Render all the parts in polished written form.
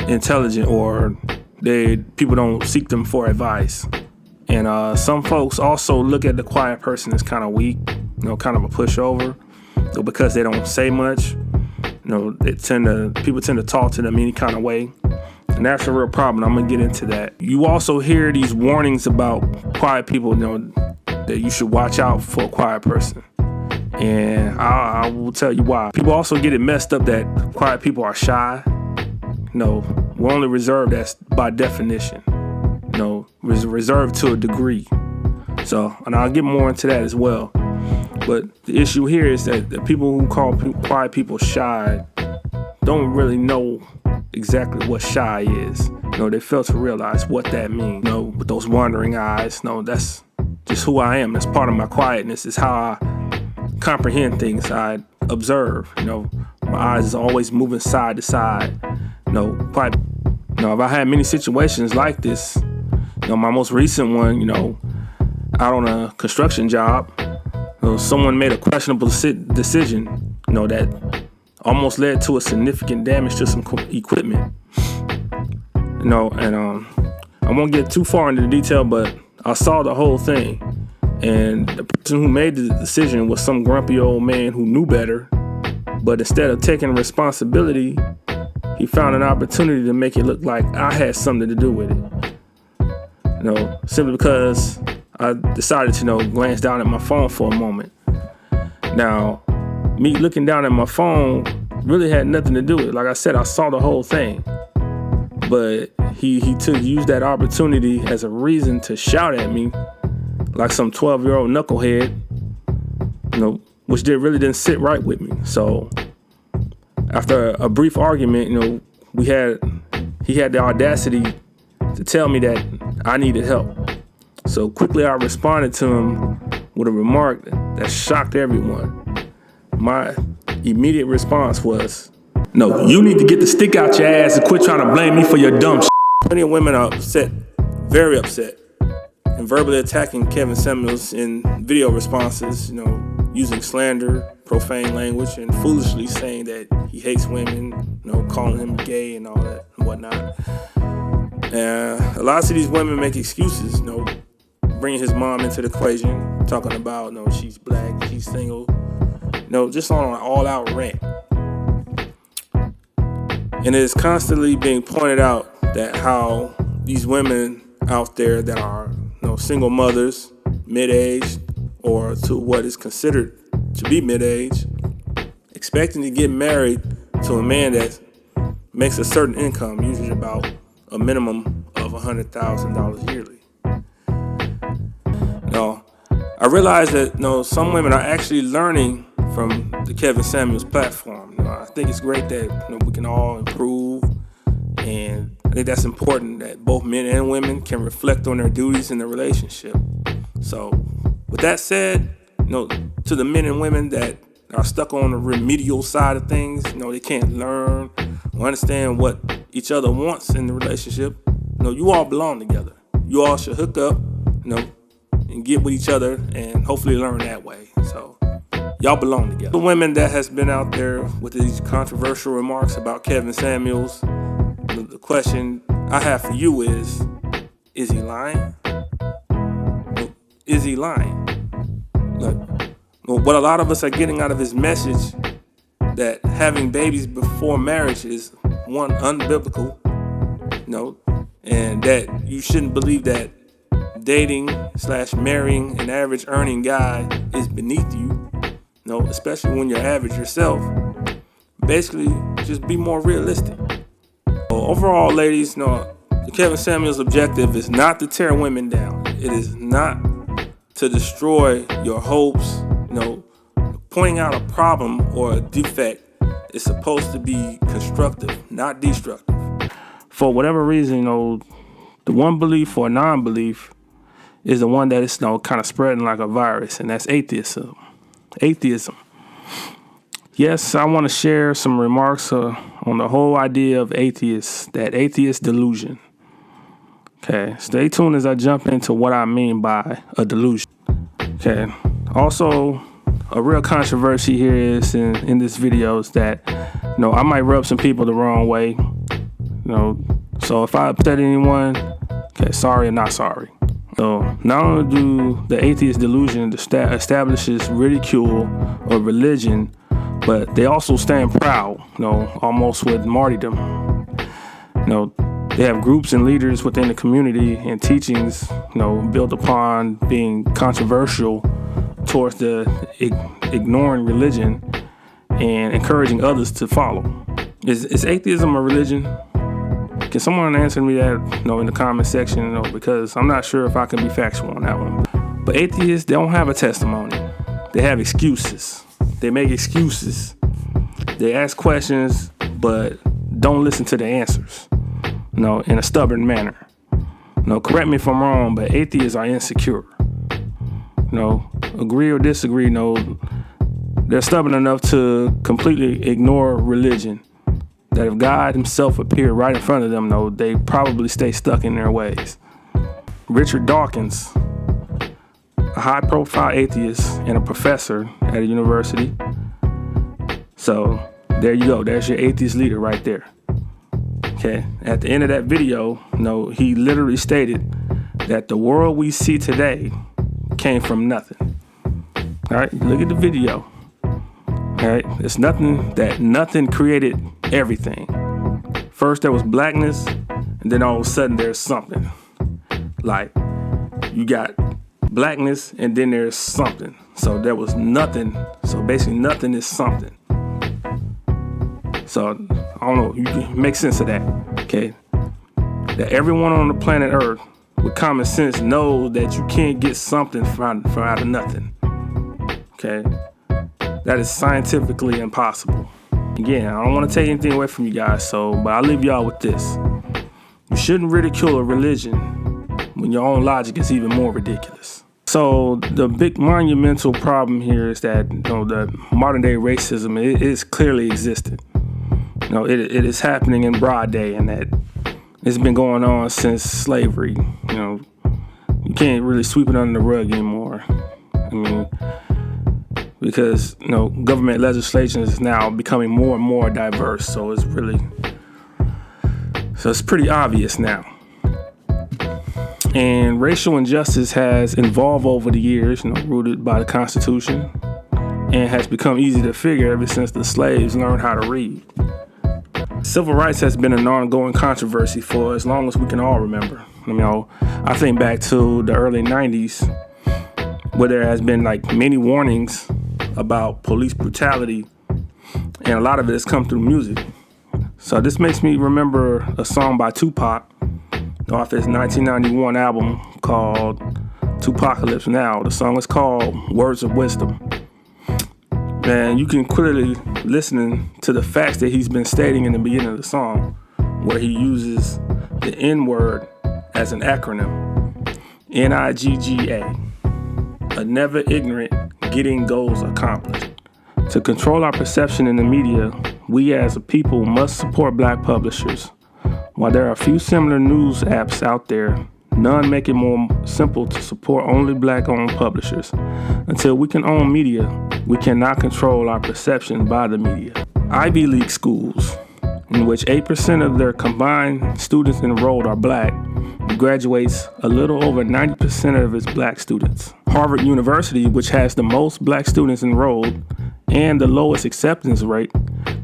intelligent, or people don't seek them for advice. And some folks also look at the quiet person as kind of weak, kind of a pushover, because they don't say much. People tend to talk to them any kind of way. And that's a real problem. I'm going to get into that. You also hear these warnings about quiet people, that you should watch out for a quiet person. And I will tell you why. People also get it messed up that quiet people are shy. We're only reserved, that's by definition. Reserved to a degree. And I'll get more into that as well. But the issue here is that the people who call quiet people shy don't really know exactly what shy is. They fail to realize what that means. With those wandering eyes, that's just who I am. That's part of my quietness. It's how I comprehend things. I observe. My eyes is always moving side to side. Quiet. If I had many situations like this, my most recent one, out on a construction job, someone made a questionable decision, that almost led to a significant damage to some equipment. And I won't get too far into the detail, but I saw the whole thing. And the person who made the decision was some grumpy old man who knew better, but instead of taking responsibility, he found an opportunity to make it look like I had something to do with it. Simply because I decided to, glance down at my phone for a moment. Now, me looking down at my phone really had nothing to do with it. Like I said, I saw the whole thing. But he used that opportunity as a reason to shout at me like some 12-year-old knucklehead, which really didn't sit right with me. So after a brief argument, he had the audacity to tell me that I needed help. So quickly I responded to him with a remark that shocked everyone. My immediate response was, "No, you need to get the stick out your ass and quit trying to blame me for your dumb shit." Plenty of women are upset, very upset, and verbally attacking Kevin Samuels in video responses, using slander, profane language, and foolishly saying that he hates women, calling him gay and all that and whatnot. A lot of these women make excuses, bringing his mom into the equation, talking about, she's black, she's single, just on an all-out rant. And it is constantly being pointed out that how these women out there that are, single mothers, mid-aged, or to what is considered to be mid-age, expecting to get married to a man that makes a certain income, usually about a minimum of $100,000 yearly. I realize that some women are actually learning from the Kevin Samuels platform. I think it's great that we can all improve, and I think that's important that both men and women can reflect on their duties in the relationship. So, with that said, to the men and women that are stuck on the remedial side of things, they can't learn or understand what each other wants in the relationship. You all belong together. You all should hook up, and get with each other and hopefully learn that way. So, y'all belong together. The women that has been out there with these controversial remarks about Kevin Samuels, the question I have for you is he lying? Is he lying? Look, what a lot of us are getting out of his message, that having babies before marriage is, one, unbiblical, and that you shouldn't believe that dating/marrying an average earning guy is beneath you, especially when you're average yourself. Basically, just be more realistic. Overall, ladies, the Kevin Samuels objective is not to tear women down. It is not to destroy your hopes. Pointing out a problem or a defect is supposed to be constructive, not destructive. For whatever reason, the one belief or non-belief is the one that is kind of spreading like a virus, and that's atheism. Yes, I want to share some remarks on the whole idea of atheists, that atheist delusion. Okay, stay tuned as I jump into what I mean by a delusion. Okay, also, a real controversy here is in this video is that, I might rub some people the wrong way. So if I upset anyone, okay, sorry or not sorry. So not only do the atheist delusion establishes ridicule of religion, but they also stand proud, almost with martyrdom. They have groups and leaders within the community and teachings, built upon being controversial towards the ignoring religion and encouraging others to follow. Is atheism a religion? Can someone answer me that, in the comment section, because I'm not sure if I can be factual on that one. But atheists, they don't have a testimony. They have excuses. They make excuses. They ask questions, but don't listen to the answers, in a stubborn manner. Correct me if I'm wrong, but atheists are insecure. Agree or disagree, they're stubborn enough to completely ignore religion. That if God himself appeared right in front of them, they probably stay stuck in their ways. Richard Dawkins, a high-profile atheist and a professor at a university. So there you go. There's your atheist leader right there. Okay. At the end of that video, he literally stated that the world we see today came from nothing. All right. Look at the video. All right. It's nothing created everything. First there was blackness, and then all of a sudden there's something. Like you got blackness and then there's something. So there was nothing. So basically nothing is something. So I don't know, you can make sense of that. Okay. That everyone on the planet Earth with common sense knows that you can't get something from out of nothing. Okay. That is scientifically impossible. Again, I don't want to take anything away from you guys, but I'll leave y'all with this. You shouldn't ridicule a religion when your own logic is even more ridiculous. So the big monumental problem here is that the modern day racism is clearly existent. It is happening in broad day, and that it's been going on since slavery. You can't really sweep it under the rug anymore. Because government legislation is now becoming more and more diverse, so it's pretty obvious now. And racial injustice has evolved over the years, rooted by the Constitution, and has become easy to figure ever since the slaves learned how to read. Civil rights has been an ongoing controversy for as long as we can all remember. I think back to the early 90s, where there has been many warnings about police brutality, and a lot of it has come through music. So this makes me remember a song by Tupac off his 1991 album called Tupacalypse Now. The song is called Words of Wisdom. And you can clearly listen to the facts that he's been stating in the beginning of the song, where he uses the N-word as an acronym, NIGGA. A never ignorant getting goals accomplished. To control our perception in the media, we as a people must support black publishers. While there are a few similar news apps out there, none make it more simple to support only black-owned publishers. Until we can own media, we cannot control our perception by the media. Ivy League schools, in which 8% of their combined students enrolled are black, graduates a little over 90% of its black students. Harvard University, which has the most black students enrolled and the lowest acceptance rate,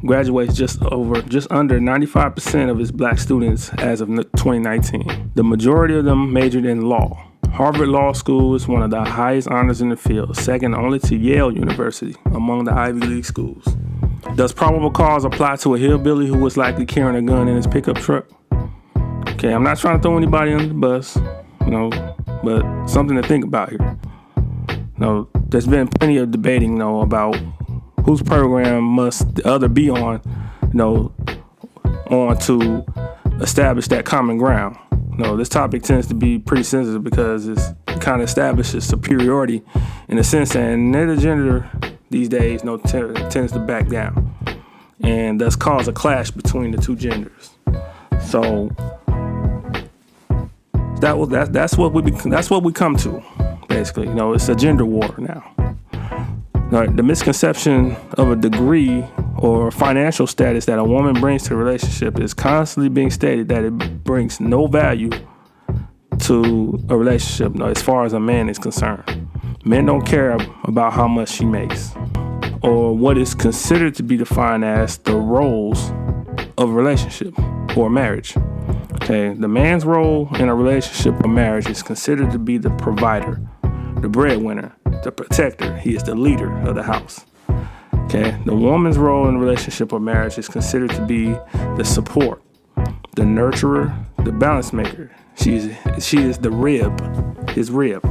graduates just under 95% of its black students as of 2019. The majority of them majored in law. Harvard Law School is one of the highest honors in the field, second only to Yale University among the Ivy League schools. Does probable cause apply to a hillbilly who was likely carrying a gun in his pickup truck? Okay, I'm not trying to throw anybody under the bus, but something to think about here. There's been plenty of debating, about whose program must the other be on, on to establish that common ground. This topic tends to be pretty sensitive because it kind of establishes superiority in a sense, and neither gender these days tends to back down, and thus cause a clash between the two genders. So that's what we come to, basically. It's a gender war now. The misconception of a degree or financial status that a woman brings to a relationship is constantly being stated that it brings no value to a relationship, as far as a man is concerned. Men don't care about how much she makes or what is considered to be defined as the roles of a relationship or marriage. Okay, the man's role in a relationship or marriage is considered to be the provider, the breadwinner, the protector. He is the leader of the house. Okay, the woman's role in a relationship or marriage is considered to be the support, the nurturer, the balance maker. She is the rib, his rib.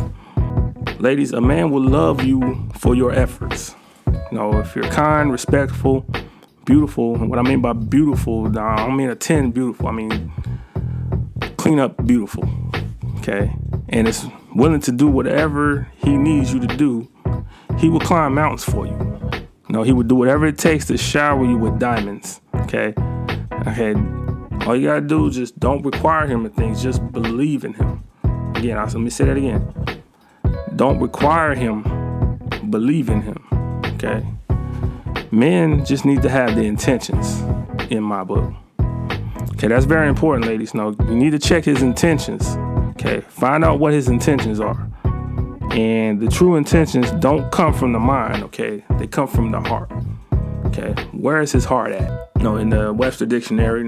Ladies, a man will love you for your efforts. If you're kind, respectful, beautiful, and what I mean by beautiful, I don't mean a 10 beautiful, I mean clean up beautiful, okay? And is willing to do whatever he needs you to do, he will climb mountains for you. He would do whatever it takes to shower you with diamonds, okay? Okay, all you gotta do is just don't require him of things, just believe in him. Again, let me say that again. Don't require him, believe in him, okay? Men just need to have the intentions in my book. Okay, that's very important, ladies. You need to check his intentions, okay? Find out what his intentions are. And the true intentions don't come from the mind, okay? They come from the heart, okay? Where is his heart at? In the Webster Dictionary,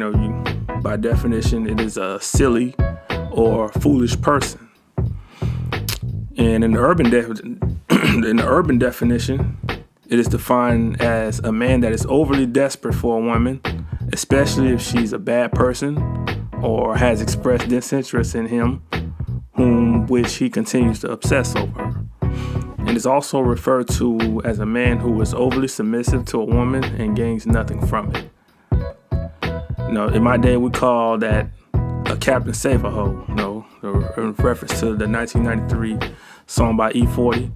by definition, it is a silly or foolish person. And in the urban definition, it is defined as a man that is overly desperate for a woman, especially if she's a bad person or has expressed disinterest in him, which he continues to obsess over her. And is also referred to as a man who is overly submissive to a woman and gains nothing from it. In my day, we call that a Captain Save-A-Ho, in reference to the 1993 song by E40,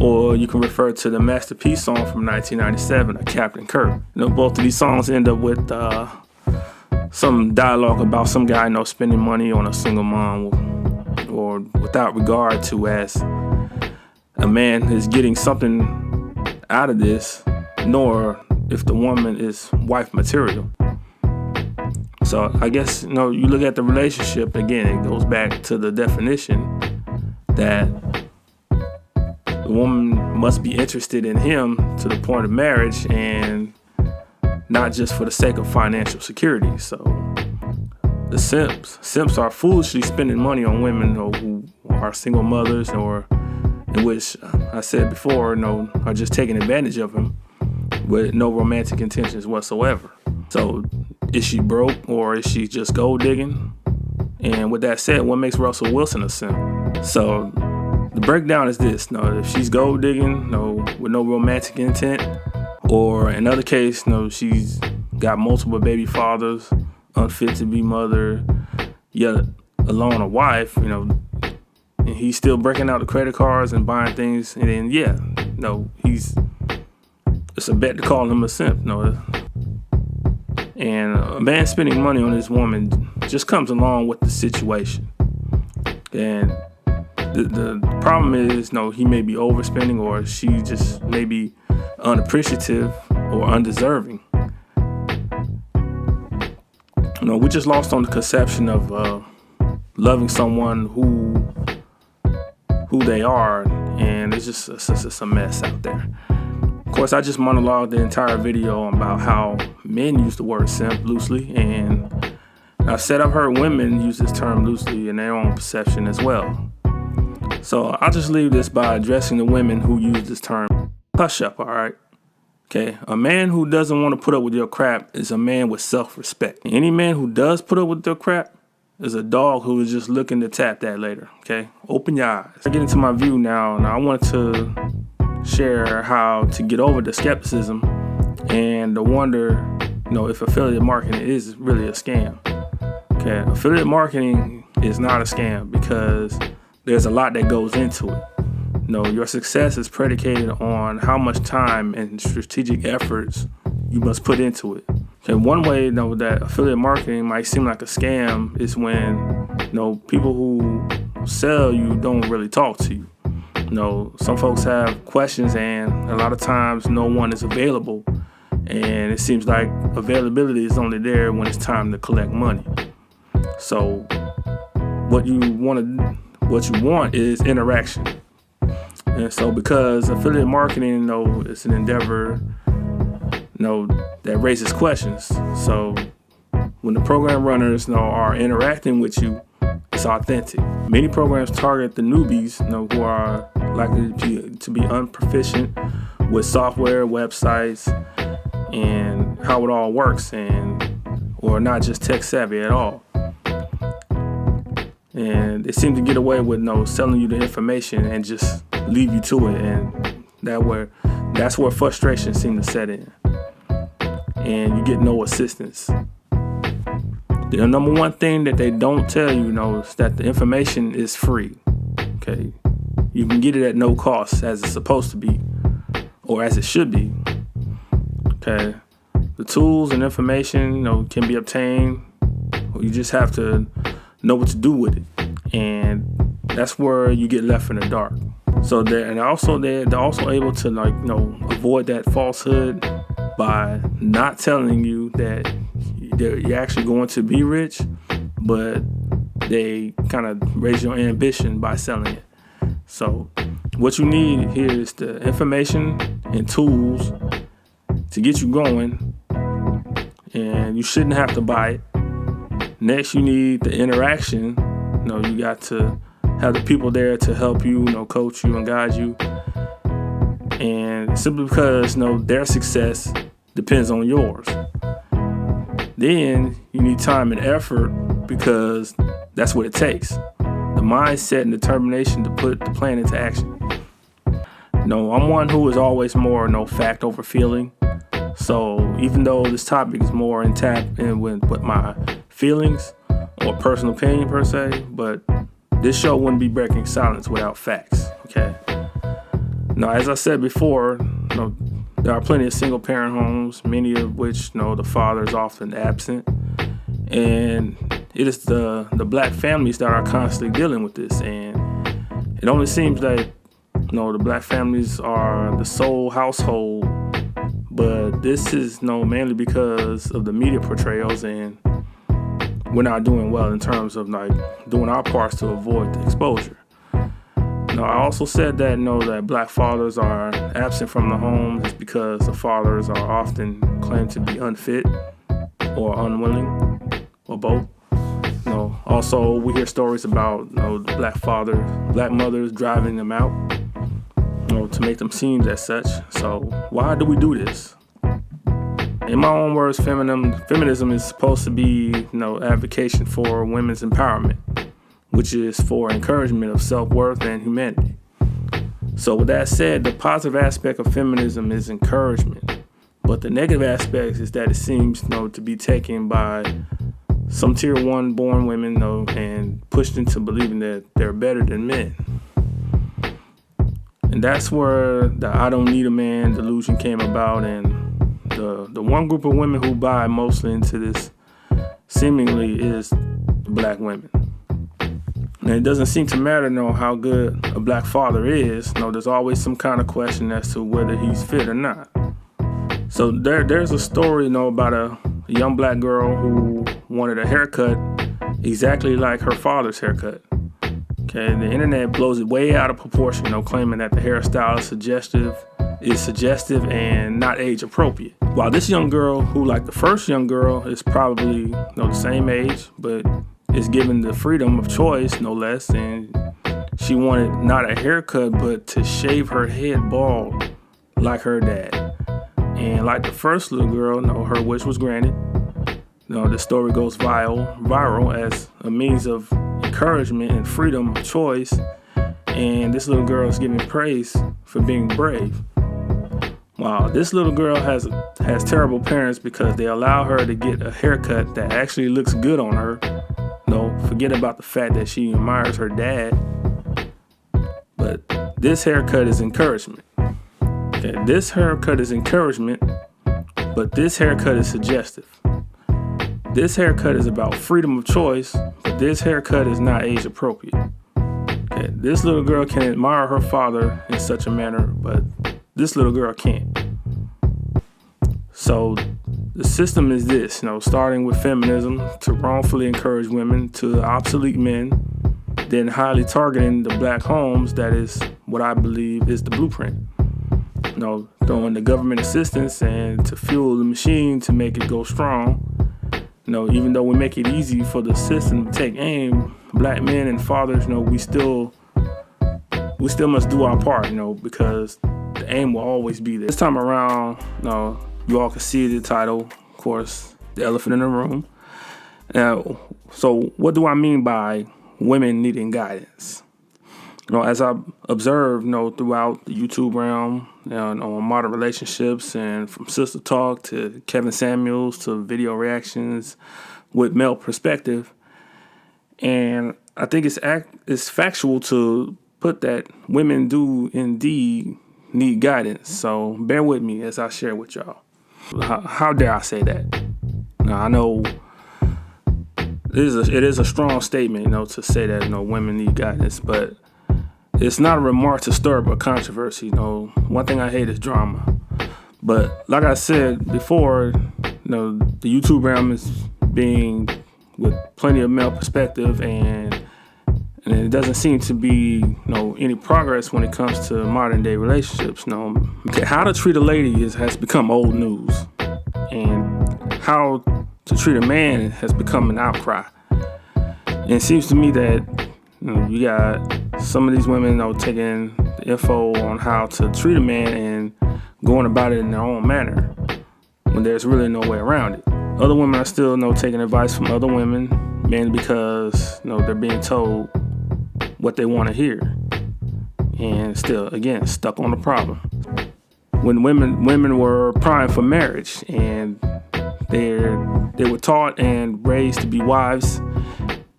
or you can refer to the Master P song from 1997, a Captain Kirk. Both of these songs end up with some dialogue about some guy, spending money on a single mom, or without regard to as a man is getting something out of this, nor if the woman is wife material. So I guess, you look at the relationship, again, it goes back to the definition that the woman must be interested in him to the point of marriage and not just for the sake of financial security. So the simps are foolishly spending money on women who are single mothers, or in which I said before, are just taking advantage of him with no romantic intentions whatsoever. So is she broke, or is she just gold digging? And with that said, what makes Russell Wilson a simp? So the breakdown is this: if she's gold digging, with no romantic intent, or in other case, she's got multiple baby fathers, unfit to be mother, yet alone a wife, and he's still breaking out the credit cards and buying things, and then it's a bet to call him a simp. And a man spending money on this woman just comes along with the situation. And the problem is, he may be overspending, or she just may be unappreciative or undeserving. We just lost on the conception of loving someone who they are, and it's just a mess out there. Of course, I just monologued the entire video about how men use the word simp loosely, and I've said I've heard women use this term loosely in their own perception as well. So I'll just leave this by addressing the women who use this term. Hush up, all right? Okay, a man who doesn't want to put up with your crap is a man with self-respect. Any man who does put up with your crap is a dog who is just looking to tap that later, okay? Open your eyes. I get into my view now, and I want to share how to get over the skepticism and the wonder, if affiliate marketing is really a scam. Okay, affiliate marketing is not a scam because there's a lot that goes into it. Your success is predicated on how much time and strategic efforts you must put into it. Okay, one way that affiliate marketing might seem like a scam is when people who sell you don't really talk to you. Some folks have questions, and a lot of times no one is available And it seems like availability is only there when it's time to collect money. So what you want is interaction. And so because affiliate marketing, it's an endeavor, that raises questions. So when the program runners, are interacting with you, it's authentic. Many programs target the newbies, who are likely to be unproficient with software, websites, and how it all works, or not just tech savvy at all. And they seem to get away with selling you the information and just leave you to it, and that's where frustration seems to set in, and you get no assistance. The number one thing that they don't tell you, is that the information is free. Okay, you can get it at no cost, as it's supposed to be, or as it should be. Okay, the tools and information, can be obtained, or you just have to know what to do with it, and that's where you get left in the dark. So they're also able to avoid that falsehood by not telling you that you're actually going to be rich, but they kind of raise your ambition by selling it. So what you need here is the information and tools to get you going, and you shouldn't have to buy it. Next, you need the interaction. You got to have the people there to help you, coach you and guide you. And simply because, their success depends on yours. Then you need time and effort, because that's what it takes. The mindset and determination to put the plan into action. I'm one who is always more fact over feeling. So even though this topic is more in with my feelings or personal opinion per se, but this show wouldn't be breaking silence without facts. Okay. Now, as I said before, there are plenty of single parent homes, many of which, the father is often absent. And it is the black families that are constantly dealing with this. And it only seems that, the black families are the sole household. But this is, mainly because of the media portrayals, and we're not doing well in terms of doing our parts to avoid the exposure. Now, I also said that that black fathers are absent from the homes is because the fathers are often claimed to be unfit or unwilling, or both. Also we hear stories about black mothers driving them out, to make them seem as such. So why do we do this? In my own words, feminism is supposed to be, advocacy for women's empowerment, which is for encouragement of self-worth and humanity. So with that said, the positive aspect of feminism is encouragement, but the negative aspect is that it seems, to be taken by some tier 1 born women, and pushed into believing that they're better than men. And that's where the I don't need a man delusion came about, and the one group of women who buy mostly into this seemingly is black women. And it doesn't seem to matter, how good a black father is. There's always some kind of question as to whether he's fit or not. So there's a story, about a young black girl who wanted a haircut exactly like her father's haircut. Okay, the internet blows it way out of proportion, claiming that the hairstyle is suggestive and not age appropriate. While this young girl, who like the first young girl, is probably the same age, but is given the freedom of choice, no less, and she wanted not a haircut, but to shave her head bald like her dad. And like the first little girl, her wish was granted. The story goes viral as a means of encouragement and freedom of choice, and this little girl is given praise for being brave. Wow, this little girl has terrible parents because they allow her to get a haircut that actually looks good on her. Forget about the fact that she admires her dad. But this haircut is encouragement. Okay, this haircut is encouragement, but this haircut is suggestive. This haircut is about freedom of choice, but this haircut is not age appropriate. Okay, this little girl can admire her father in such a manner, but this little girl can't. So the system is this, starting with feminism to wrongfully encourage women to obsolete men, then highly targeting the black homes. That is what I believe is the blueprint. Throwing the government assistance and to fuel the machine to make it go strong. Even though we make it easy for the system to take aim, black men and fathers, we still must do our part, because the aim will always be there. This time around, you all can see the title, of course, The Elephant in the Room. Now, so what do I mean by women needing guidance? As I've observed, throughout the YouTube realm, on Modern Relationships, and from Sister Talk to Kevin Samuels to video reactions with male perspective, and I think it's factual to put that women do indeed need guidance. So bear with me as I share with y'all. How dare I say that? Now I know it is a strong statement, to say that women need guidance, but it's not a remark to stir up a controversy. One thing I hate is drama. But like I said before, the YouTube realm is being with plenty of male perspective, and it doesn't seem to be any progress when it comes to modern day relationships. How to treat a lady has become old news, and how to treat a man has become an outcry. And it seems to me that you got some of these women taking the info on how to treat a man and going about it in their own manner when there's really no way around it. Other women are still taking advice from other women, mainly because they're being told what they want to hear, and still again stuck on the problem. When women were primed for marriage, and they were taught and raised to be wives,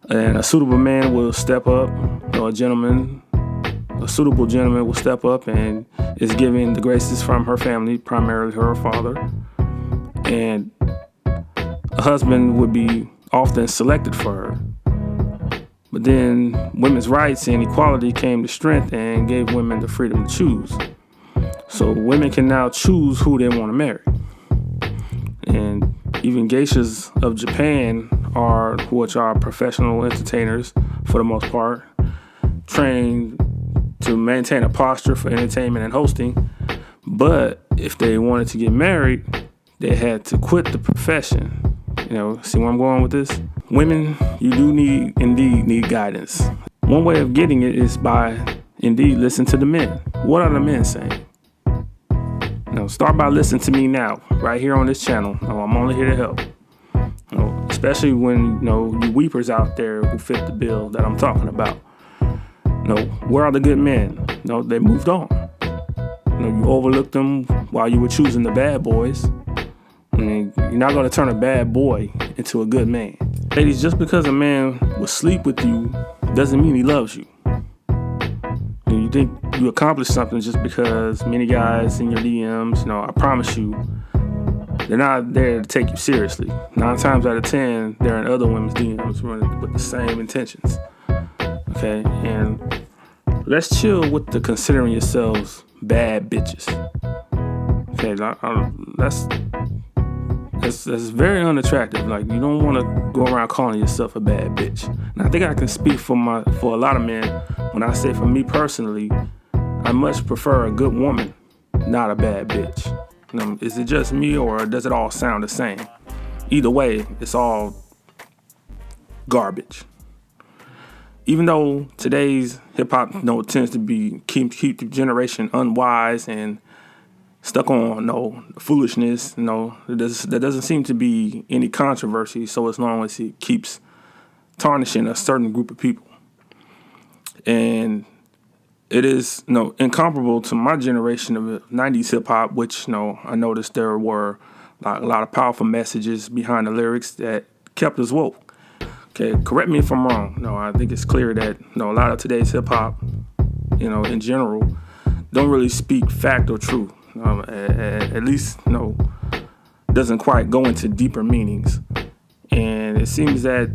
and a suitable man will step up, a suitable gentleman will step up and is giving the graces from her family, primarily her father, and a husband would be often selected for her. But then women's rights and equality came to strength and gave women the freedom to choose. So women can now choose who they want to marry. And even geishas of Japan which are professional entertainers for the most part, trained to maintain a posture for entertainment and hosting. But if they wanted to get married, they had to quit the profession. See where I'm going with this? Women, you do indeed need guidance. One way of getting it is by indeed listening to the men. What are the men saying? Start by listening to me now, right here on this channel. I'm only here to help. Especially when you weepers out there who fit the bill that I'm talking about. Where are the good men? They moved on. You overlooked them while you were choosing the bad boys. You're not going to turn a bad boy into a good man. Ladies, just because a man will sleep with you doesn't mean he loves you. You think you accomplished something just because many guys in your DMs, I promise you, they're not there to take you seriously. 9 times out of 10, they're in other women's DMs with the same intentions. Okay, and let's chill with the considering yourselves bad bitches. Okay, that's very unattractive. You don't want to go around calling yourself a bad bitch. And I think I can speak for a lot of men when I say, for me personally, I much prefer a good woman, not a bad bitch. Is it just me, or does it all sound the same? Either way, it's all garbage. Even though today's hip hop tends to keep the generation unwise and stuck on foolishness, there doesn't seem to be any controversy, so as long as it keeps tarnishing a certain group of people. And it is incomparable to my generation of 90s hip hop, which I noticed there were a lot of powerful messages behind the lyrics that kept us woke. Okay, correct me if I'm wrong. I think it's clear that a lot of today's hip hop, in general, don't really speak fact or truth. At least doesn't quite go into deeper meanings. And it seems that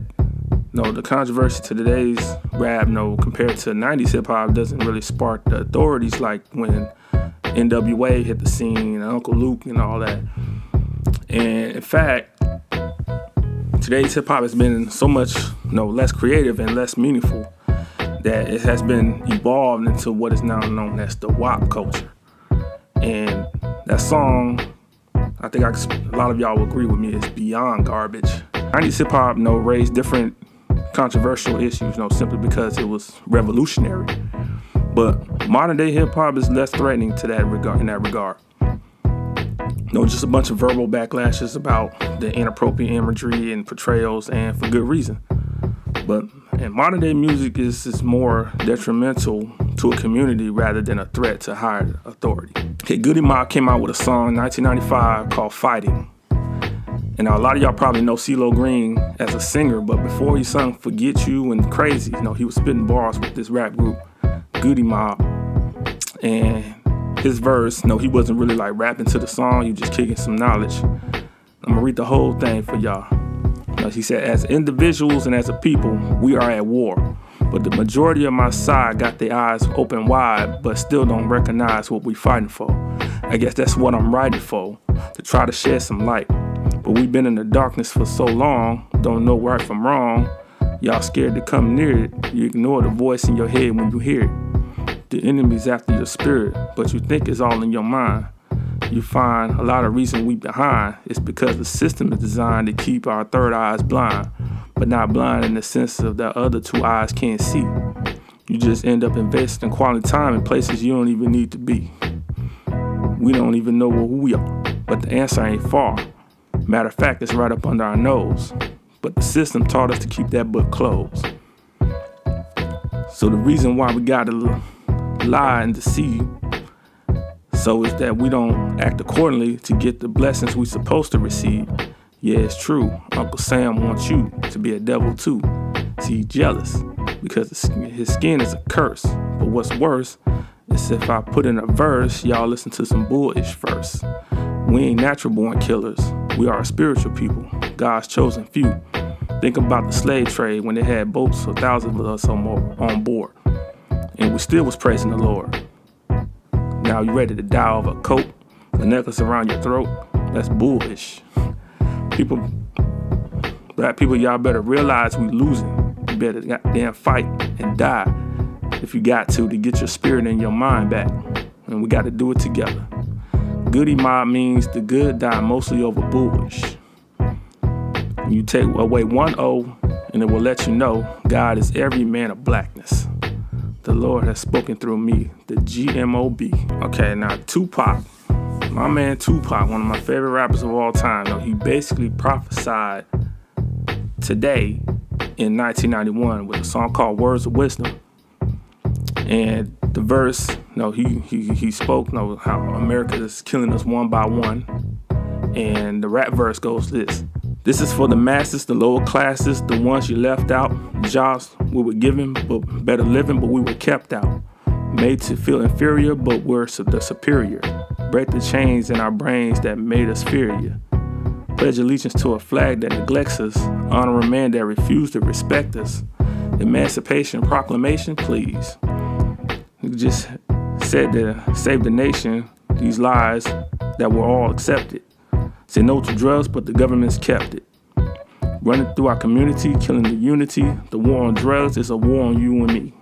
the controversy to today's rap, compared to 90s hip hop, doesn't really spark the authorities like when NWA hit the scene and Uncle Luke and all that. And in fact, today's hip hop has been so much less creative and less meaningful that it has been evolved into what is now known as the WAP culture. And that song, I think a lot of y'all will agree with me, is beyond garbage. 90s hip hop raised different controversial issues simply because it was revolutionary. But modern day hip hop is less threatening to that regard. In that regard, just a bunch of verbal backlashes about the inappropriate imagery and portrayals, and for good reason. But modern day music is more detrimental to a community rather than a threat to higher authority. Okay, Goodie Mob came out with a song in 1995 called Fighting. And now a lot of y'all probably know CeeLo Green as a singer, but before he sung Forget You and Crazy, he was spitting bars with this rap group, Goodie Mob. And his verse, he wasn't really like rapping to the song, he was just kicking some knowledge. I'm gonna read the whole thing for y'all. He said, as individuals and as a people, we are at war. But the majority of my side got their eyes open wide, but still don't recognize what we fighting for. I guess that's what I'm writing for, to try to shed some light. But we've been in the darkness for so long, don't know right from wrong. Y'all scared to come near it. You ignore the voice in your head when you hear it. The enemy's after your spirit, but you think it's all in your mind. You find a lot of reason we behind. It's because the system is designed to keep our third eyes blind, but not blind in the sense of that other two eyes can't see. You just end up investing quality time in places you don't even need to be. We don't even know who we are, but the answer ain't far. Matter of fact, it's right up under our nose. But the system taught us to keep that book closed. So the reason why we gotta lie and deceive so is that we don't act accordingly to get the blessings we're supposed to receive. Yeah, it's true. Uncle Sam wants you to be a devil too. See, he's jealous because his skin is a curse. But what's worse is if I put in a verse, y'all listen to some bullish first. We ain't natural born killers. We are a spiritual people, God's chosen few. Think about the slave trade when they had boats for thousands of us or more on board. And we still was praising the Lord. Now you ready to die over a coat, a necklace around your throat? That's bullish. Black people, y'all better realize we losing. You better goddamn fight and die if you got to get your spirit and your mind back. And we got to do it together. Goodie Mob means the good die mostly over bullish. You take away one O and it will let you know God is every man of blackness. The Lord has spoken through me, the GMOB. Okay, now Tupac. My man Tupac, one of my favorite rappers of all time. He basically prophesied today in 1991 with a song called Words of Wisdom. And the verse, he spoke how America is killing us one by one. And the rap verse goes this. This is for the masses, the lower classes, the ones you left out. Jobs we were given, but better living, but we were kept out. Made to feel inferior, but we're the superior. Break the chains in our brains that made us fear you. Pledge allegiance to a flag that neglects us. Honor a man that refused to respect us. Emancipation Proclamation, please. You just said to save the nation, these lies that were all accepted. Say no to drugs, but the government's kept it. Running through our community, killing the unity. The war on drugs is a war on you and me.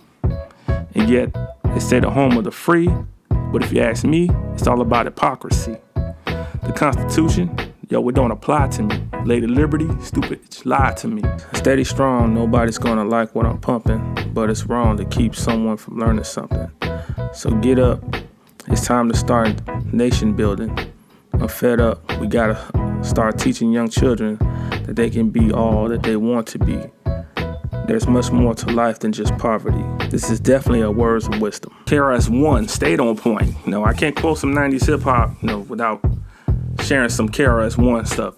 And yet, they say the home of the free, but if you ask me, it's all about hypocrisy. The Constitution, it don't apply to me. Lady Liberty, stupid, lie to me. Steady strong, nobody's gonna like what I'm pumping, but it's wrong to keep someone from learning something. So get up, it's time to start nation building. I'm fed up, we gotta start teaching young children that they can be all that they want to be. There's much more to life than just poverty. This is definitely a words of wisdom. KRS-One stayed on point. I can't quote some 90s hip hop, without sharing some KRS-One stuff.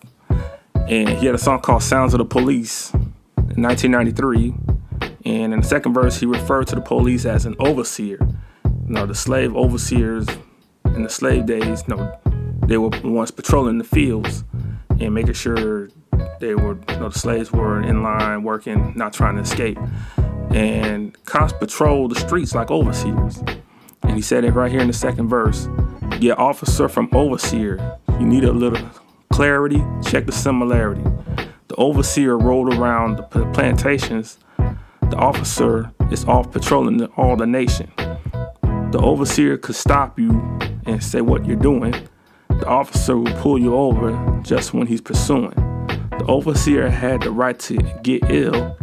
And he had a song called Sounds of the Police in 1993. And in the second verse, he referred to the police as an overseer. The slave overseers in the slave days, they were the ones patrolling the fields and making sure they were, the slaves were in line, working, not trying to escape. And cops patrol the streets like overseers. And he said it right here in the second verse. Get officer from overseer. You need a little clarity, check the similarity. The overseer rode around the plantations. The officer is off patrolling all the nation. The overseer could stop you and say what you're doing. The officer will pull you over just when he's pursuing. The overseer had the right to get ill,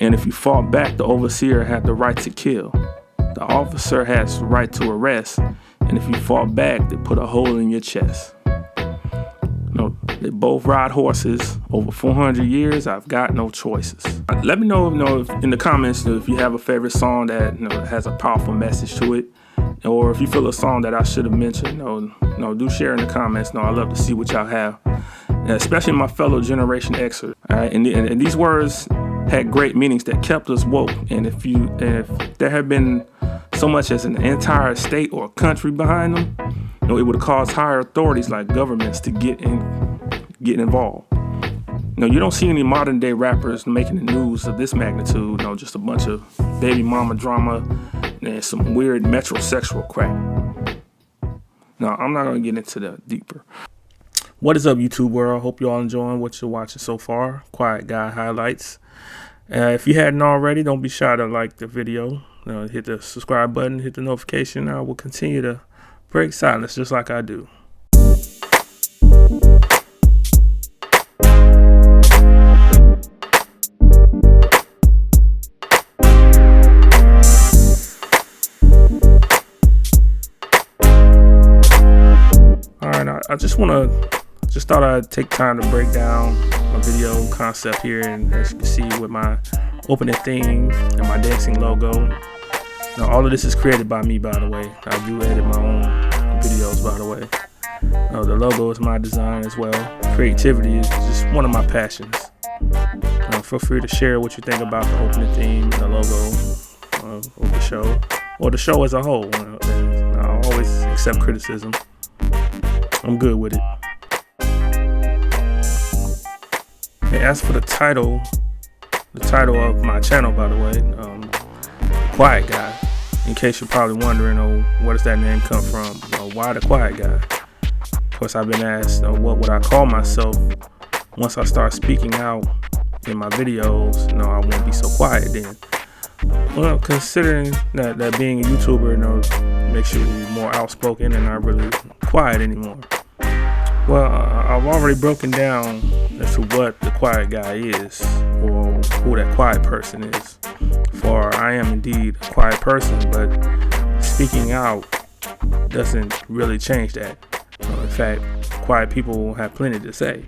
and if you fought back, the overseer had the right to kill. The officer has the right to arrest, and if you fought back, they put a hole in your chest. They both ride horses. Over 400 years, I've got no choices. Let me know, if, in the comments, if you have a favorite song that has a powerful message to it, or if you feel a song that I should have mentioned. Do share in the comments. I love to see what y'all have, and especially my fellow Generation Xers. All right, and these words had great meanings that kept us woke. And if there had been so much as an entire state or country behind them, it would have caused higher authorities like governments to get involved. You don't see any modern day rappers making the news of this magnitude. Just a bunch of baby mama drama and some weird metrosexual crap. No, I'm not gonna get into that deeper. What is up, YouTube world? Hope you all enjoying what you're watching so far. Quiet Guy highlights. If you hadn't already, don't be shy to like the video. Hit the subscribe button, hit the notification. I will continue to break silence just like I do. Alright, I just thought I'd take time to break down my video concept here, and as you can see with my opening theme and my dancing logo. All of this is created by me, by the way. I do edit my own videos, by the way. The logo is my design as well. Creativity is just one of my passions. Feel free to share what you think about the opening theme and the logo of the show, or the show as a whole. I always accept criticism. I'm good with it. And as for the title of my channel, by the way, Quiet Guy. In case you're probably wondering, where does that name come from? Why the Quiet Guy? Of course, I've been asked, what would I call myself once I start speaking out in my videos? I won't be so quiet then. Well, considering that being a YouTuber, makes you more outspoken and not really quiet anymore. Well, I've already broken down as to what the Quiet Guy is, or who that quiet person is. For I am indeed a quiet person, but speaking out doesn't really change that. In fact, quiet people have plenty to say.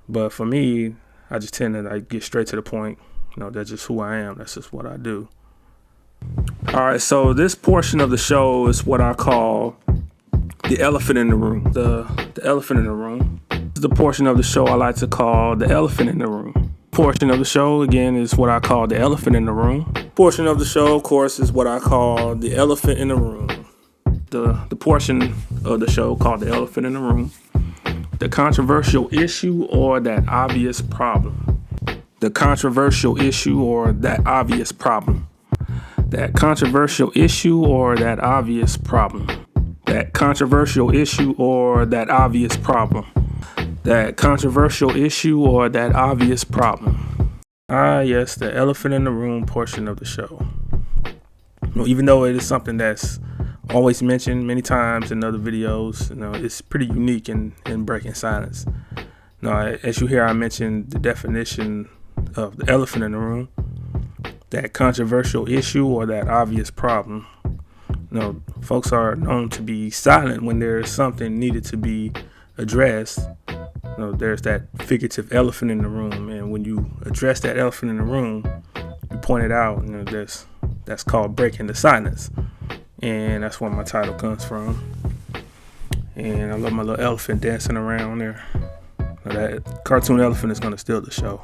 But for me, I just tend to get straight to the point. That's just who I am. That's just what I do. All right, so this portion of the show is what I call the elephant in the room. The elephant in the room. This is the portion of the show I like to call the elephant in the room. Portion of the show, again, is what I call the elephant in the room. Portion of the show, of course, is what I call the elephant in the room. The portion of the show called the elephant in the room. The controversial issue or that obvious problem. The controversial issue or that obvious problem. That controversial issue or that obvious problem. That controversial issue or that obvious problem. That controversial issue or that obvious problem. Yes, the elephant in the room portion of the show. Even though it is something that's always mentioned many times in other videos, it's pretty unique in breaking silence. As you hear, I mentioned the definition of the elephant in the room. That controversial issue or that obvious problem. Folks are known to be silent when there's something needed to be addressed. There's that figurative elephant in the room, and when you address that elephant in the room, you point it out. That's called breaking the silence, and that's where my title comes from. And I love my little elephant dancing around there. That cartoon elephant is gonna steal the show.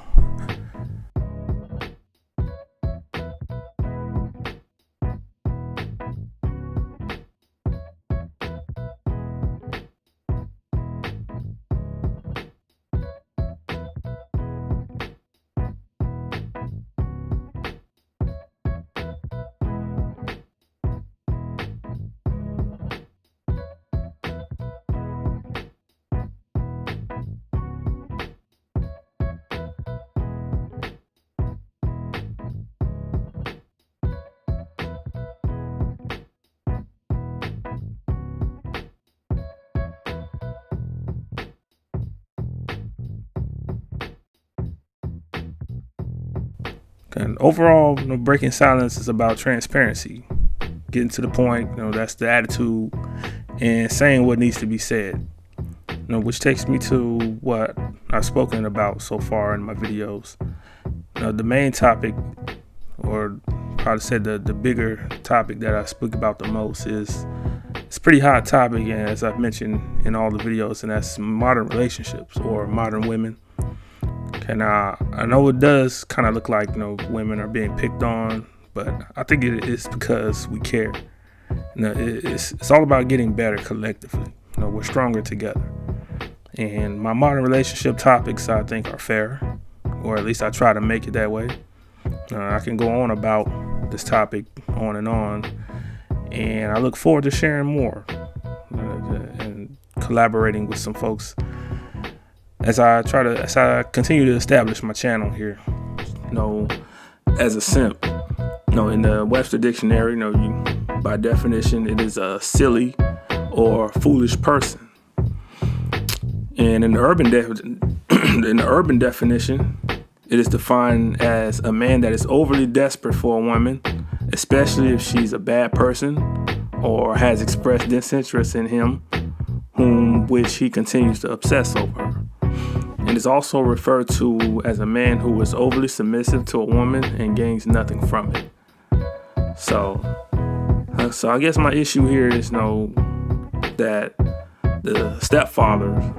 And overall, breaking silence is about transparency, getting to the point. That's the attitude, and saying what needs to be said. Which takes me to what I've spoken about so far in my videos. The main topic, or probably said the bigger topic that I speak about the most, is it's a pretty hot topic, and as I've mentioned in all the videos, and that's modern relationships or modern women. And I know it does kind of look like women are being picked on, but I think it is because we care. It's all about getting better collectively. We're stronger together. And my modern relationship topics, I think, are fair, or at least I try to make it that way. I can go on about this topic on, and I look forward to sharing more and collaborating with some folks as I continue to establish my channel here. As a simp, in the Webster Dictionary, by definition, it is a silly or foolish person. And in the urban definition, it is defined as a man that is overly desperate for a woman, especially if she's a bad person or has expressed disinterest in him, which he continues to obsess over her. And is also referred to as a man who is overly submissive to a woman and gains nothing from it. So I guess my issue here is that the stepfathers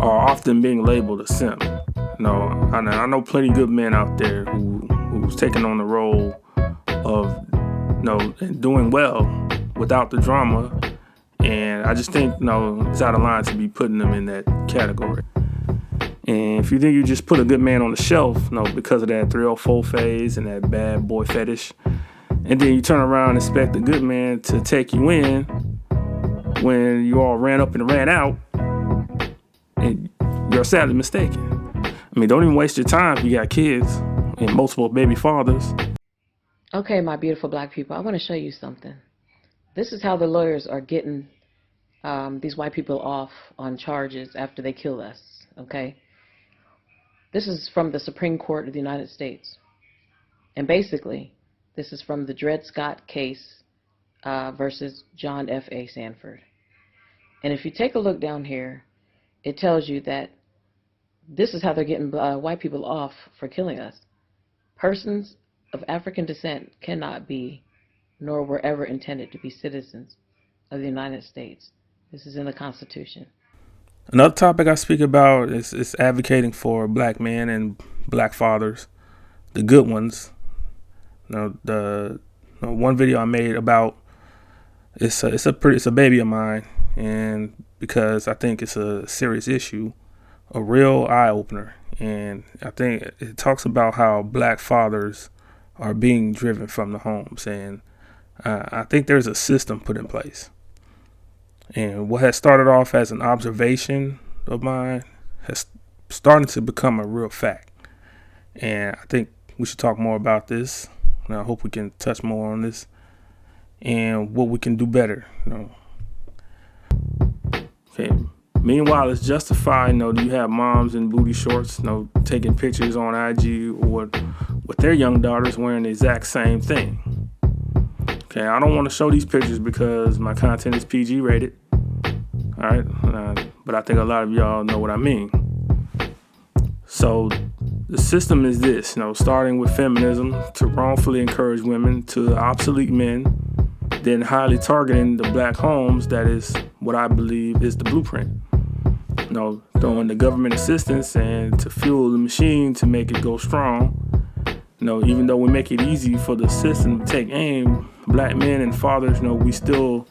are often being labeled a simp. I know plenty of good men out there who's taking on the role of and doing well without the drama, and I just think it's out of line to be putting them in that category. And if you think you just put a good man on the shelf, because of that 304 phase and that bad boy fetish, and then you turn around and expect a good man to take you in when you all ran up and ran out, and you're sadly mistaken. Don't even waste your time if you got kids and multiple baby fathers. Okay, my beautiful black people, I want to show you something. This is how the lawyers are getting these white people off on charges after they kill us, okay? This is from the Supreme Court of the United States. And basically, this is from the Dred Scott case versus John F.A. Sanford. And if you take a look down here, it tells you that this is how they're getting white people off for killing us. Persons of African descent cannot be, nor were ever intended to be, citizens of the United States. This is in the Constitution. Another topic I speak about is advocating for black men and black fathers, the good ones. The one video I made about it's a baby of mine, and because I think it's a serious issue, a real eye opener, and I think it talks about how black fathers are being driven from the homes, and I think there's a system put in place. And what has started off as an observation of mine has started to become a real fact. And I think we should talk more about this. And I hope we can touch more on this and what we can do better. Okay. Meanwhile, it's justified. You have moms in booty shorts, taking pictures on IG or with their young daughters wearing the exact same thing. Okay, I don't want to show these pictures because my content is PG rated. All right, but I think a lot of y'all know what I mean. So the system is this, starting with feminism to wrongfully encourage women to obsolete men, then highly targeting the black homes. That is what I believe is the blueprint. Throwing the government assistance and to fuel the machine to make it go strong. Even though we make it easy for the system to take aim, black men and fathers, we still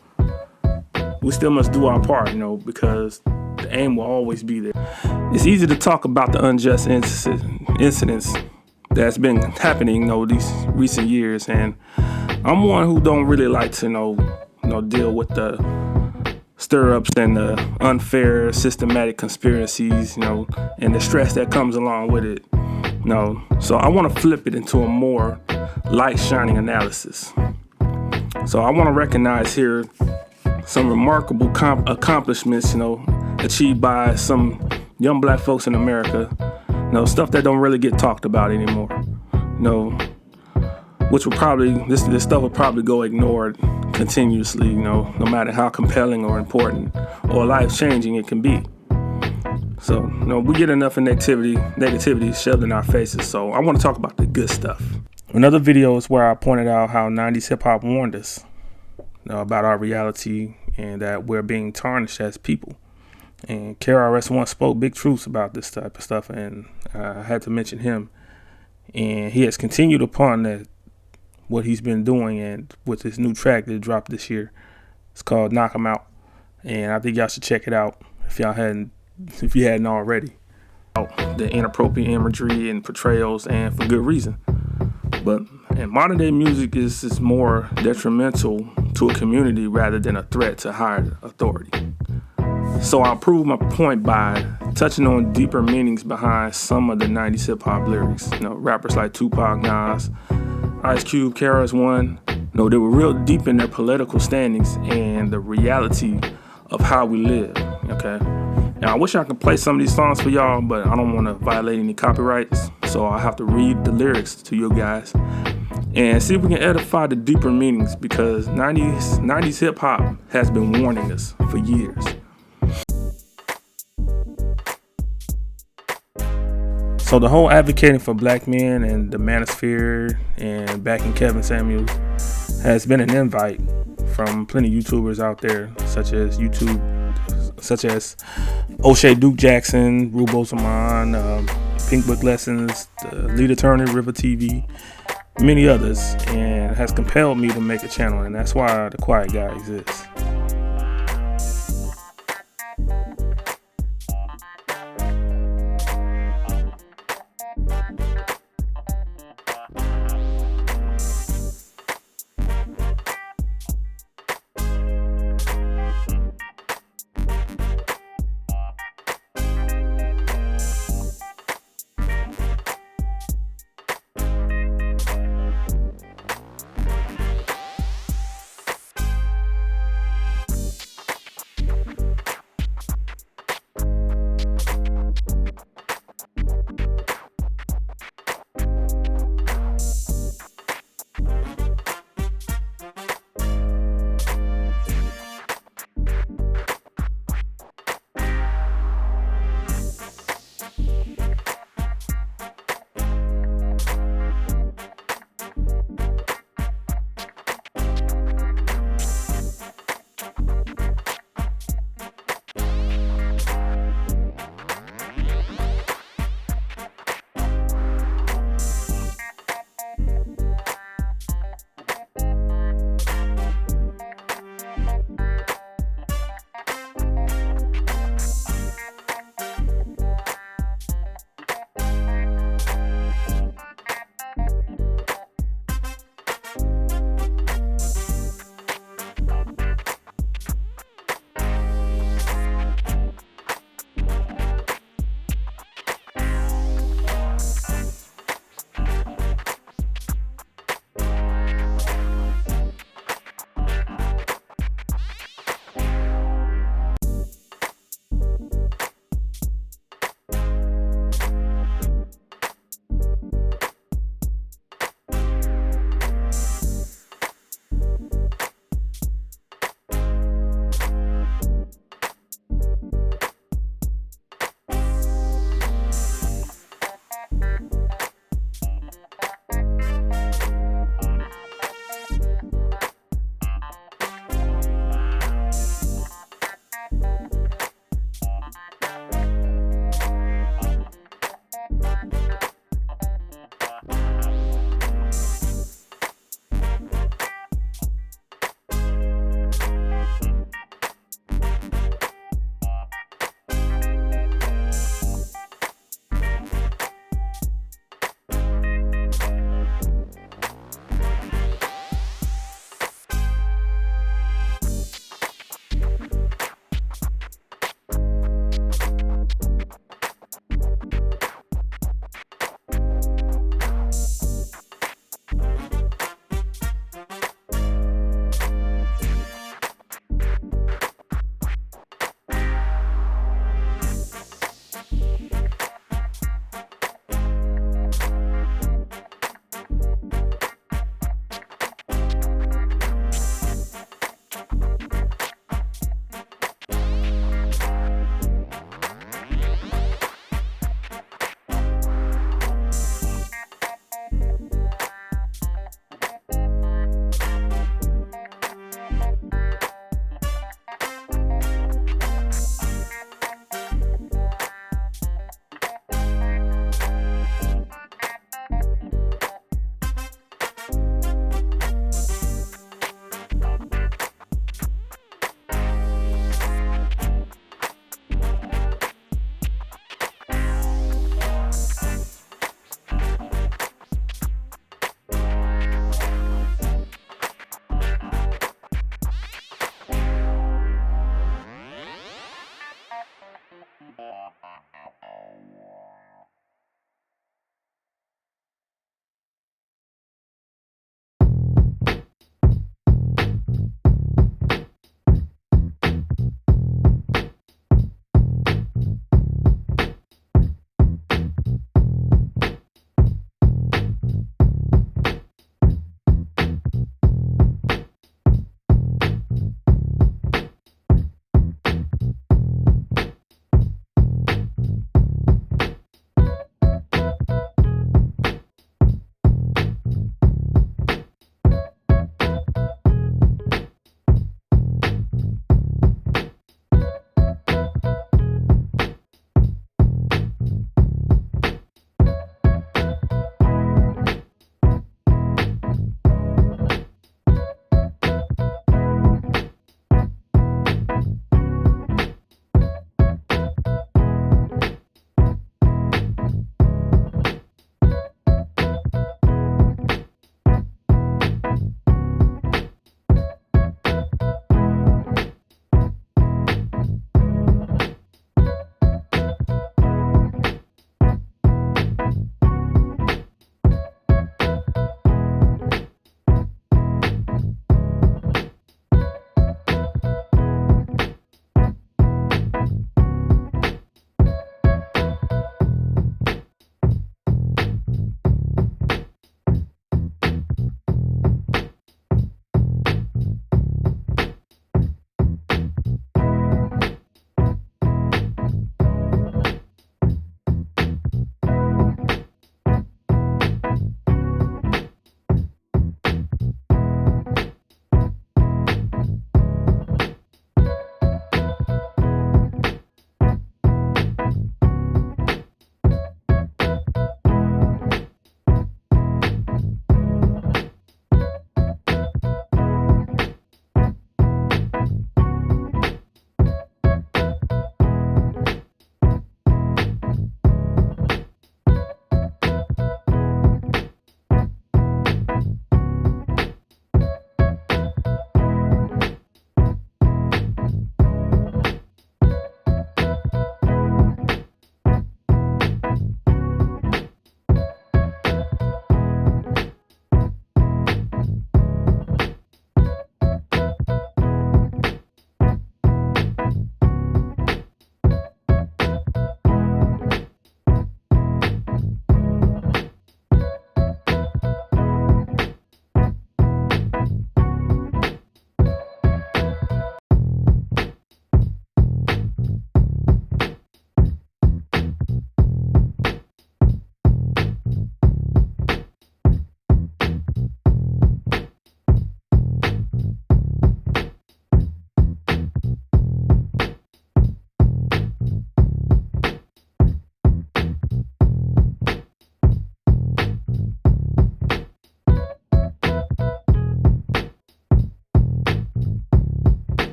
must do our part, because the aim will always be there. It's easy to talk about the unjust incidents that's been happening, these recent years, and I'm one who don't really like to, deal with the stir-ups and the unfair systematic conspiracies, and the stress that comes along with it. So I want to flip it into a more light-shining analysis. So I want to recognize here some remarkable accomplishments, achieved by some young black folks in America stuff that don't really get talked about anymore. Which will probably, this stuff will probably go ignored continuously, no matter how compelling or important or life-changing it can be. So, we get enough negativity shoved in our faces. So I want to talk about the good stuff. Another video is where I pointed out how 90s hip hop warned us about our reality and that we're being tarnished as people. And KRS once spoke big truths about this type of stuff, and I had to mention him. And he has continued upon that, what he's been doing, and with this new track that dropped this year. It's called Knock 'Em Out, and I think y'all should check it out if you hadn't already. The inappropriate imagery and portrayals, and for good reason. But in modern day music is more detrimental to a community rather than a threat to higher authority. So I'll prove my point by touching on deeper meanings behind some of the 90s hip hop lyrics. Rappers like Tupac, Nas, Ice Cube, KRS-One, they were real deep in their political standings and the reality of how we live, okay? Now, I wish I could play some of these songs for y'all, but I don't want to violate any copyrights, so I have to read the lyrics to you guys and see if we can edify the deeper meanings, because 90s hip-hop has been warning us for years. So the whole advocating for black men and the manosphere and backing Kevin Samuels has been an invite from plenty of YouTubers out there, such as O'Shea Duke Jackson, Rubo Zaman, Pink Book Lessons, Lead Attorney, River TV, many others, and has compelled me to make a channel, and that's why The Quiet Guy exists.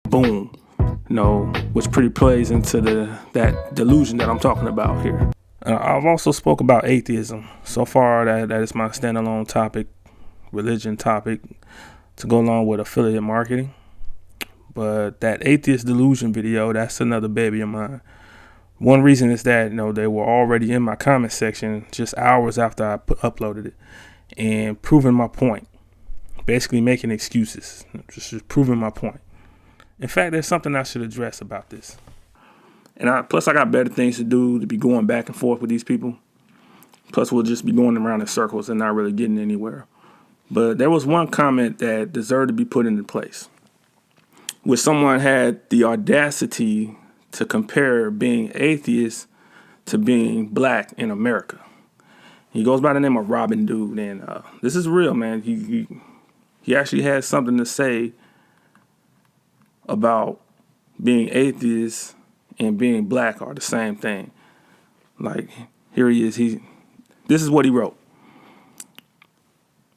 boom, which pretty plays into that delusion that I'm talking about here. I've also spoke about atheism. So far, that is my standalone topic, religion topic, to go along with affiliate marketing. But that atheist delusion video, that's another baby of mine. One reason is that they were already in my comment section just hours after I uploaded it and proving my point, basically making excuses, just proving my point. In fact, there's something I should address about this. And plus I got better things to do to be going back and forth with these people. Plus we'll just be going around in circles and not really getting anywhere. But there was one comment that deserved to be put into place, where someone had the audacity to compare being atheist to being black in America. He goes by the name of Robin Dude, and this is real, man. He actually has something to say about being atheist and being black are the same thing. Like, here he is. This is what he wrote.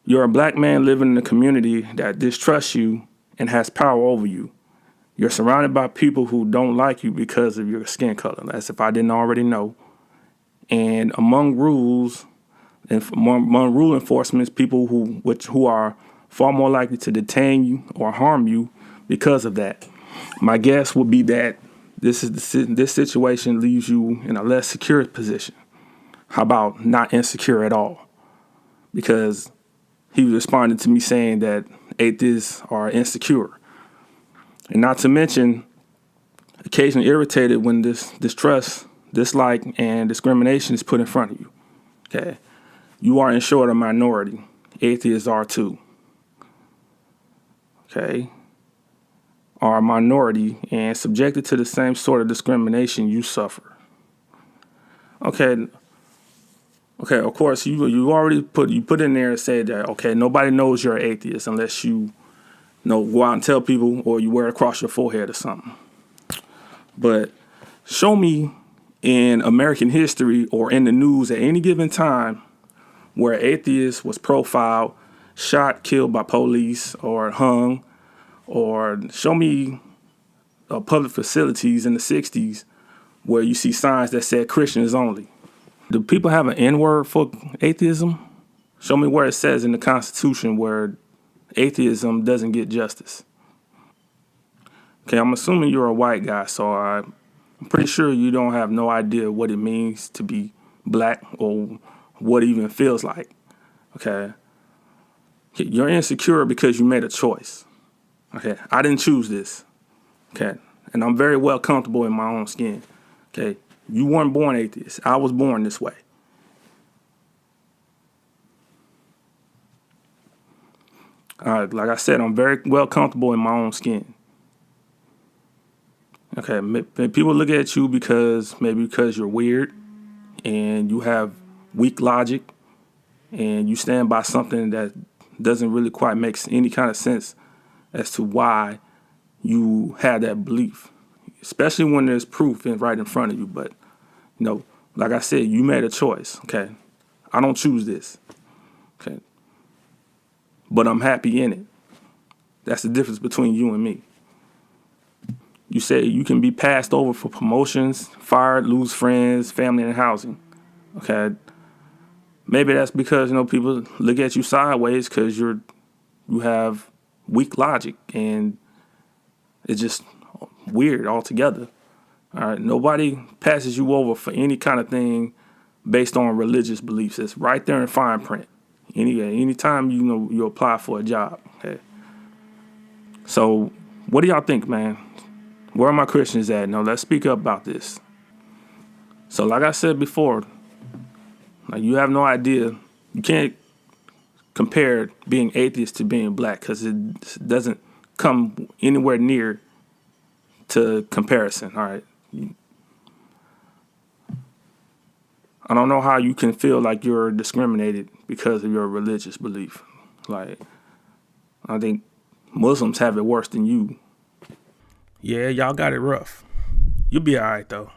You're a black man living in a community that distrusts you and has power over you. You're surrounded by people who don't like you because of your skin color, as if I didn't already know. And among rule enforcement, people who are far more likely to detain you or harm you because of that. My guess would be that this situation leaves you in a less secure position. How about not insecure at all? Because he responded to me saying that atheists are insecure. And not to mention, occasionally irritated when this distrust, dislike, and discrimination is put in front of you. Okay, you are in short a minority. Atheists are too. Okay, are a minority and subjected to the same sort of discrimination you suffer. Okay. Of course, you already put in there and say that, okay, nobody knows you're an atheist unless you go out and tell people, or you wear it across your forehead or something. But show me in American history or in the news at any given time where an atheist was profiled, shot, killed by police, or hung, or show me public facilities in the 60s where you see signs that said Christians only. Do people have an N-word for atheism? Show me where it says in the Constitution where atheism doesn't get justice. Okay, I'm assuming you're a white guy, so I'm pretty sure you don't have no idea what it means to be black or what it even feels like. Okay, you're insecure because you made a choice. Okay, I didn't choose this. Okay, and I'm very well comfortable in my own skin. Okay, you weren't born atheist. I was born this way. Like I said, I'm very well comfortable in my own skin. Okay, people look at you because you're weird and you have weak logic and you stand by something that doesn't really quite make any kind of sense as to why you have that belief, especially when there's proof right in front of you. But, like I said, you made a choice. Okay, I don't choose this. Okay. But I'm happy in it. That's the difference between you and me. You say you can be passed over for promotions, fired, lose friends, family, and housing. Okay. Maybe that's because, people look at you sideways because you have weak logic and it's just weird altogether. All right. Nobody passes you over for any kind of thing based on religious beliefs. It's right there in fine print. Anytime you apply for a job. Okay. So what do y'all think, man? Where are my Christians at? No, let's speak up about this. So like I said before, you have no idea. You can't compare being atheist to being black because it doesn't come anywhere near to comparison. All right. I don't know how you can feel like you're discriminated because of your religious belief. Like, I think Muslims have it worse than you. Yeah, y'all got it rough. You'll be all right, though.